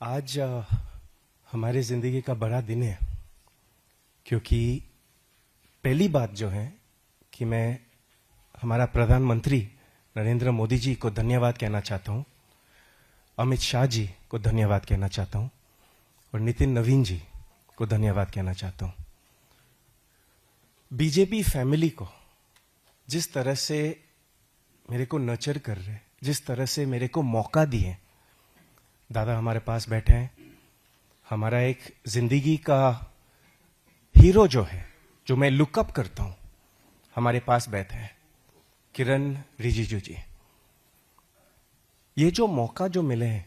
आज हमारे ज़िंदगी का बड़ा दिन है, क्योंकि पहली बात जो है कि मैं हमारा प्रधानमंत्री नरेंद्र मोदी जी को धन्यवाद कहना चाहता हूँ, अमित शाह जी को धन्यवाद कहना चाहता हूँ और नितिन नवीन जी को धन्यवाद कहना चाहता हूँ। बीजेपी फैमिली को जिस तरह से मेरे को नर्चर कर रहे, जिस तरह से मेरे को मौका दिए, दादा हमारे पास बैठे हैं, हमारा एक जिंदगी का हीरो जो है, जो मैं लुकअप करता हूं, हमारे पास बैठे हैं, किरण रिजिजू जी। ये जो मौका जो मिले हैं,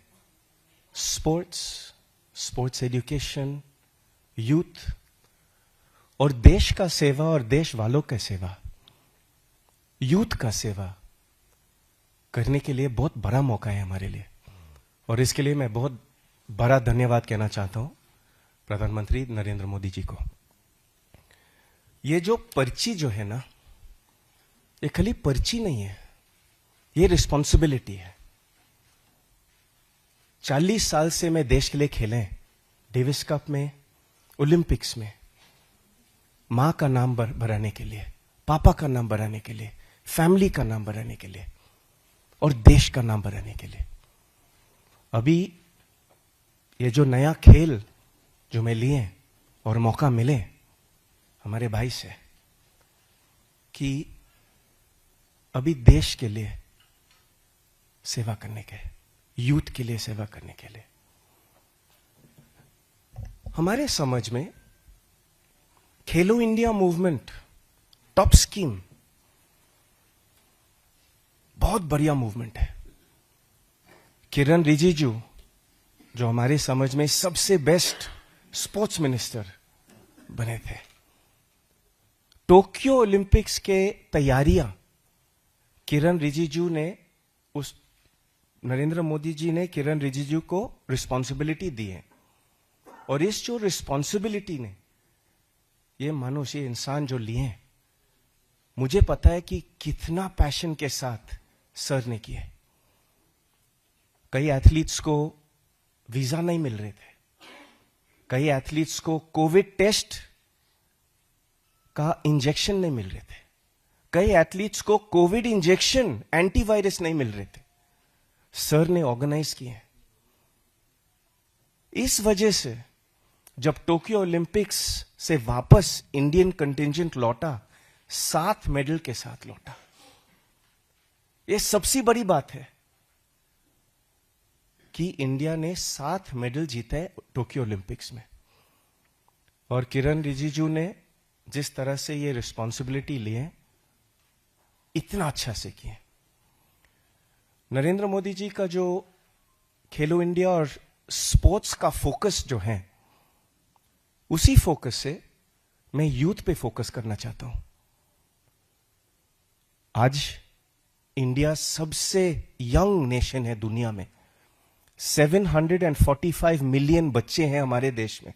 स्पोर्ट्स एजुकेशन, यूथ और देश का सेवा और देश वालों का सेवा, यूथ का सेवा करने के लिए बहुत बड़ा मौका है हमारे लिए, और इसके लिए मैं बहुत बड़ा धन्यवाद कहना चाहता हूं प्रधानमंत्री नरेंद्र मोदी जी को। ये जो पर्ची जो है ना, ये खाली पर्ची नहीं है, ये रिस्पॉन्सिबिलिटी है। 40 साल से मैं देश के लिए खेले, डेविस कप में, ओलंपिक्स में, मां का नाम बढ़ाने के लिए, पापा का नाम बढ़ाने के लिए, फैमिली का नाम बढ़ाने के लिए और देश का नाम बढ़ाने के लिए। अभी ये जो नया खेल जो मैं लिए और मौका मिले हमारे भाई से कि अभी देश के लिए सेवा करने के, यूथ के लिए सेवा करने के लिए, हमारे समझ में खेलो इंडिया मूवमेंट टॉप स्कीम बहुत बढ़िया मूवमेंट है। किरण रिजिजू जो हमारे समझ में सबसे बेस्ट स्पोर्ट्स मिनिस्टर बने थे, टोक्यो ओलंपिक्स के तैयारियां किरण रिजिजू ने, उस नरेंद्र मोदी जी ने किरण रिजिजू को रिस्पॉन्सिबिलिटी दी है, और इस जो रिस्पॉन्सिबिलिटी ने ये मनुष्य, ये इंसान जो लिए, मुझे पता है कि कितना पैशन के साथ सर ने किए। कई एथलीट्स को वीजा नहीं मिल रहे थे, कई एथलीट्स को कोविड टेस्ट का इंजेक्शन नहीं मिल रहे थे, कई एथलीट्स को कोविड इंजेक्शन एंटीवायरस नहीं मिल रहे थे, सर ने ऑर्गेनाइज किए। इस वजह से जब टोक्यो ओलंपिक्स से वापस इंडियन कंटिंजेंट लौटा, 7 मेडल के साथ लौटा। यह सबसे बड़ी बात है कि इंडिया ने 7 मेडल जीते टोक्यो ओलंपिक्स में, और किरण रिजिजू ने जिस तरह से ये रिस्पॉन्सिबिलिटी लिए, इतना अच्छा से किए। नरेंद्र मोदी जी का जो खेलो इंडिया और स्पोर्ट्स का फोकस जो है, उसी फोकस से मैं यूथ पे फोकस करना चाहता हूं। आज इंडिया सबसे यंग नेशन है दुनिया में। 745 मिलियन बच्चे हैं हमारे देश में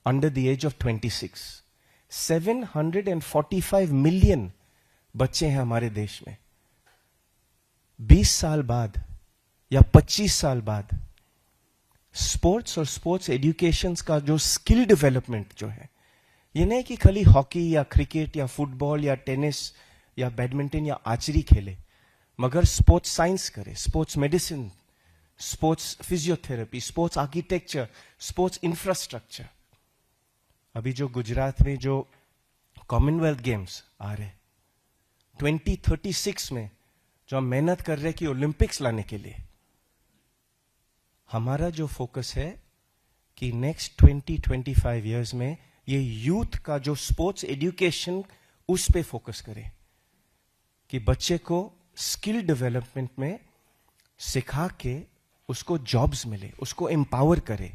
under the age of 26। 745 million बच्चे हैं हमारे देश में। 20 साल बाद या 25 साल बाद स्पोर्ट्स और स्पोर्ट्स एजुकेशन का जो स्किल डेवलपमेंट जो है, ये नहीं कि खाली हॉकी या क्रिकेट या फुटबॉल या टेनिस या बैडमिंटन या आर्चरी खेले, मगर स्पोर्ट्स साइंस करे, sports medicine, sports physiotherapy, sports architecture, sports infrastructure. अभी जो गुजरात में जो कॉमनवेल्थ गेम्स आ रहे 2036 में, जो हम मेहनत कर रहे कि ओलंपिक्स लाने के लिए, हमारा जो फोकस है कि नेक्स्ट 20-25 इयर्स में ये यूथ का जो स्पोर्ट्स एजुकेशन, उस पे फोकस करें कि बच्चे को स्किल डेवलपमेंट में सिखा के उसको जॉब्स मिले, उसको एम्पावर करे।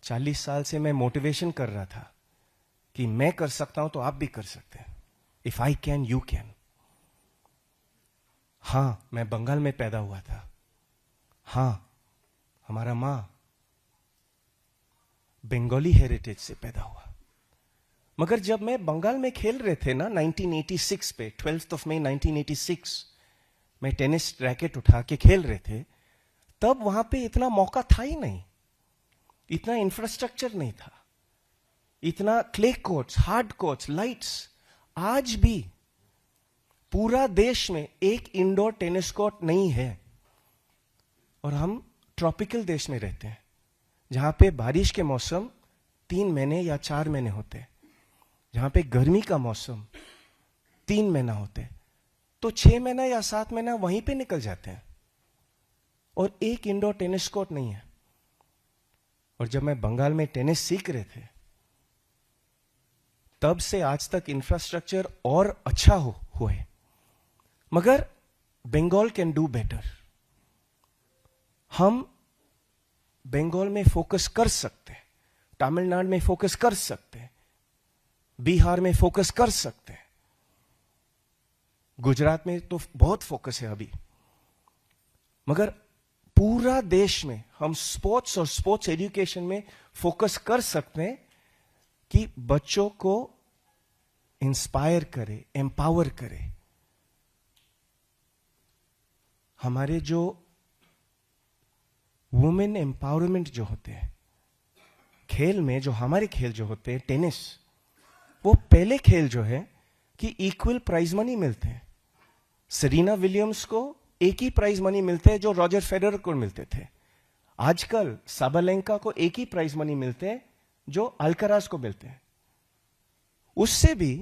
40 साल से मैं मोटिवेशन कर रहा था कि मैं कर सकता हूं तो आप भी कर सकते हैं। If I can, you can. हां, मैं बंगाल में पैदा हुआ था, हां, हमारा मां बंगाली हेरिटेज से पैदा हुआ, मगर जब मैं बंगाल में खेल रहे थे ना 1986 पे, 12 मई 1986, मैं टेनिस रैकेट उठा के खेल रहे थे, तब वहां पे इतना मौका था ही नहीं, इतना इंफ्रास्ट्रक्चर नहीं था, इतना clay courts, hard courts, lights. आज भी पूरा देश में एक इंडोर टेनिस कोर्ट नहीं है। और हम ट्रॉपिकल देश में रहते हैं, जहां पे बारिश के मौसम 3 महीने या 4 महीने होते हैं, जहां पे गर्मी का मौसम 3 महीना होते हैं, तो 6 महीना या 7 महीना वहीं पे निकल जाते हैं, और एक इंडोर टेनिस कोर्ट नहीं है। और जब मैं बंगाल में टेनिस सीख रहे थे, तब से आज तक इंफ्रास्ट्रक्चर और अच्छा हुए, मगर बंगाल कैन डू बेटर। हम बंगाल में फोकस कर सकते हैं, तमिलनाडु में फोकस कर सकते हैं, बिहार में फोकस कर सकते हैं, गुजरात में तो बहुत फोकस है अभी, मगर पूरा देश में हम स्पोर्ट्स और स्पोर्ट्स एजुकेशन में फोकस कर सकते हैं कि बच्चों को इंस्पायर करे, एम्पावर करे। हमारे जो वुमेन एम्पावरमेंट जो होते हैं खेल में, जो हमारे खेल जो होते हैं टेनिस, वो पहले खेल जो है कि इक्वल प्राइज मनी मिलते हैं। सेरेना विलियम्स को एक ही प्राइज मनी मिलते हैं जो रॉजर फेडरर को मिलते थे। आजकल साबालेंका को एक ही प्राइज मनी मिलते हैं जो अल्कराज को मिलते हैं। उससे भी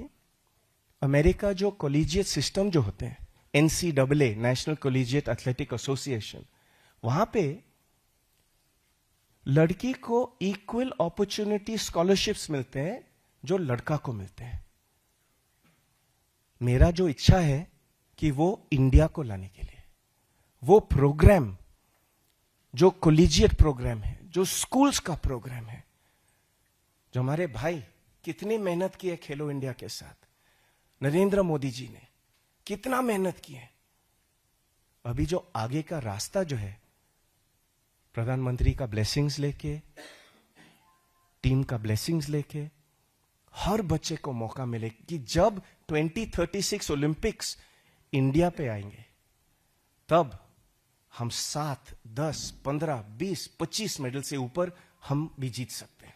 अमेरिका जो कॉलेजिएट सिस्टम जो होते हैं, NCAA, national collegiate athletic association, वहां पे लड़की को इक्वल अपॉर्चुनिटी स्कॉलरशिप्स मिलते हैं जो लड़का को मिलते हैं। मेरा जो इच्छा है कि वो इंडिया को लाने के लिए वो प्रोग्राम, जो कॉलेजिएट प्रोग्राम है, जो स्कूल्स का प्रोग्राम है, जो हमारे भाई कितनी मेहनत की है खेलो इंडिया के साथ, नरेंद्र मोदी जी ने कितना मेहनत की है। अभी जो आगे का रास्ता जो है, प्रधानमंत्री का ब्लेसिंग्स लेके, टीम का ब्लेसिंग्स लेके, हर बच्चे को मौका मिले कि जब 2036 ओलंपिक्स इंडिया पे आएंगे, तब हम 7, 10, 15, 20, 25 मेडल से ऊपर हम भी जीत सकते हैं।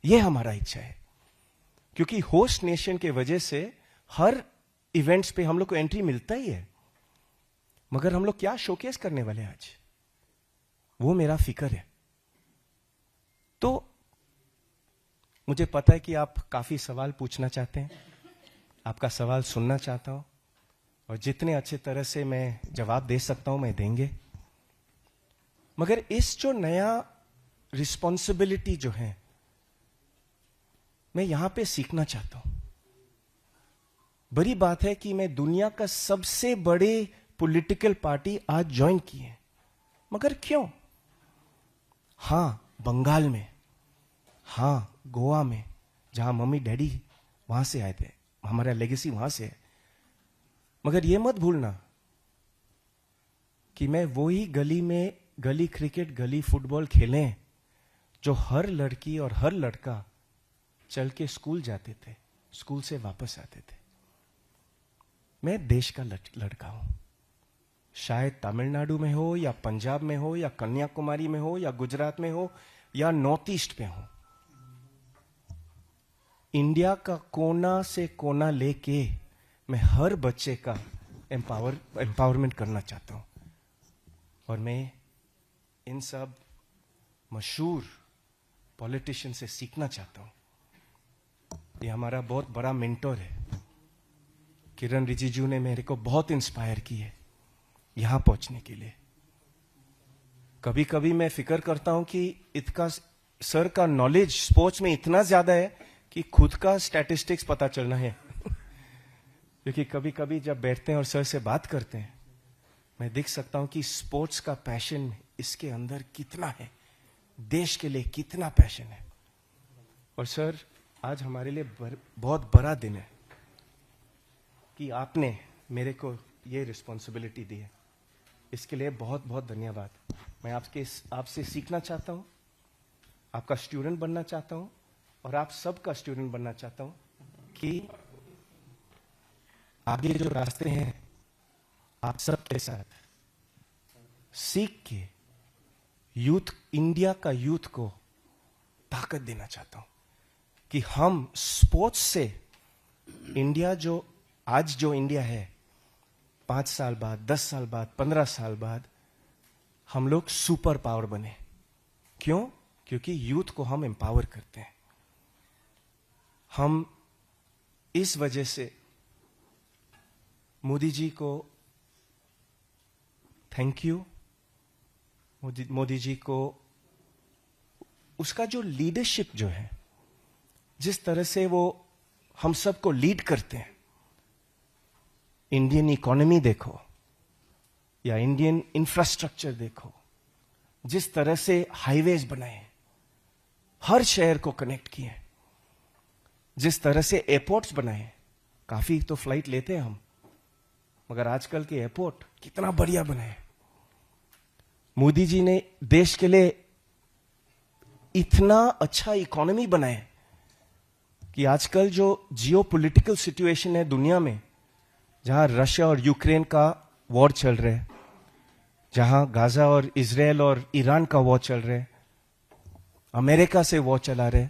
यह हमारा इच्छा है, क्योंकि होस्ट नेशन के वजह से हर इवेंट्स पे हम लोग को एंट्री मिलता ही है, मगर हम लोग क्या शोकेस करने वाले हैं आज, वो मेरा फिक्र है। तो मुझे पता है कि आप काफी सवाल पूछना चाहते हैं, आपका सवाल सुनना चाहता हूं, और जितने अच्छे तरह से मैं जवाब दे सकता हूं मैं देंगे। मगर इस जो नया रिस्पॉन्सिबिलिटी जो है, मैं यहां पे सीखना चाहता हूं। बड़ी बात है कि मैं दुनिया का सबसे बड़े पॉलिटिकल पार्टी आज ज्वाइन की है, मगर क्यों? हां, बंगाल में, हां गोवा में, जहां मम्मी डैडी वहां से आए थे, हमारा लेगेसी वहां से है। मगर यह मत भूलना कि मैं वही गली में गली क्रिकेट, गली फुटबॉल खेलें जो हर लड़की और हर लड़का चल के स्कूल जाते थे, स्कूल से वापस आते थे। मैं देश का लड़का हूं, शायद तमिलनाडु में हो या पंजाब में हो या कन्याकुमारी में हो या गुजरात में हो या नॉर्थ ईस्ट में हो, इंडिया का कोना से कोना लेके मैं हर बच्चे का एम्पावरमेंट करना चाहता हूं। और मैं इन सब मशहूर पॉलिटिशियन से सीखना चाहता हूं। ये हमारा बहुत बड़ा मेंटर है, किरण रिजिजू ने मेरे को बहुत इंस्पायर की है यहां पहुंचने के लिए। कभी कभी मैं फिक्र करता हूं कि इसका सर का नॉलेज स्पोर्ट्स में इतना ज्यादा है कि खुद का स्टैटिस्टिक्स पता चलना है क्योंकि कभी कभी जब बैठते हैं और सर से बात करते हैं, मैं देख सकता हूं कि स्पोर्ट्स का पैशन इसके अंदर कितना है, देश के लिए कितना पैशन है। और सर, आज हमारे लिए बहुत बड़ा दिन है कि आपने मेरे को ये रिस्पॉन्सिबिलिटी दी है। इसके लिए बहुत बहुत धन्यवाद। मैं आपसे सीखना चाहता हूं, आपका स्टूडेंट बनना चाहता हूं, और आप सबका स्टूडेंट बनना चाहता हूं कि आगे जो रास्ते हैं आप सबके साथ सीख के यूथ, इंडिया का यूथ को ताकत देना चाहता हूं कि हम स्पोर्ट्स से इंडिया जो आज जो इंडिया है 5 साल बाद, 10 साल बाद, 15 साल बाद हम लोग सुपर पावर बने। क्यों? क्योंकि यूथ को हम एम्पावर करते हैं। हम इस वजह से मोदी जी को थैंक यू, मोदी जी को उसका जो लीडरशिप जो है, जिस तरह से वो हम सबको लीड करते हैं, इंडियन इकोनॉमी देखो या इंडियन इंफ्रास्ट्रक्चर देखो, जिस तरह से हाईवेज बनाए, हर शहर को कनेक्ट किए, जिस तरह से एयरपोर्ट्स बनाए, काफी तो फ्लाइट लेते हैं हम, मगर आजकल के एयरपोर्ट कितना बढ़िया बनाए। मोदी जी ने देश के लिए इतना अच्छा इकोनॉमी बनाए कि आजकल जो जियोपॉलिटिकल सिचुएशन है दुनिया में, जहां रशिया और यूक्रेन का वॉर चल रहा है, जहां गाजा और इजराइल और ईरान का वॉर चल रहा है, अमेरिका से वॉर चला रहे,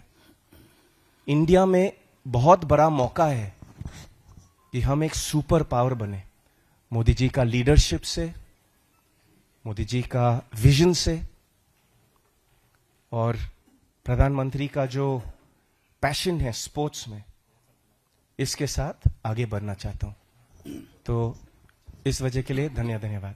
इंडिया में बहुत बड़ा मौका है कि हम एक सुपर पावर बने। मोदी जी का लीडरशिप से, मोदी जी का विजन से और प्रधानमंत्री का जो पैशन है स्पोर्ट्स में, इसके साथ आगे बढ़ना चाहता हूं। तो इस वजह के लिए धन्यवाद।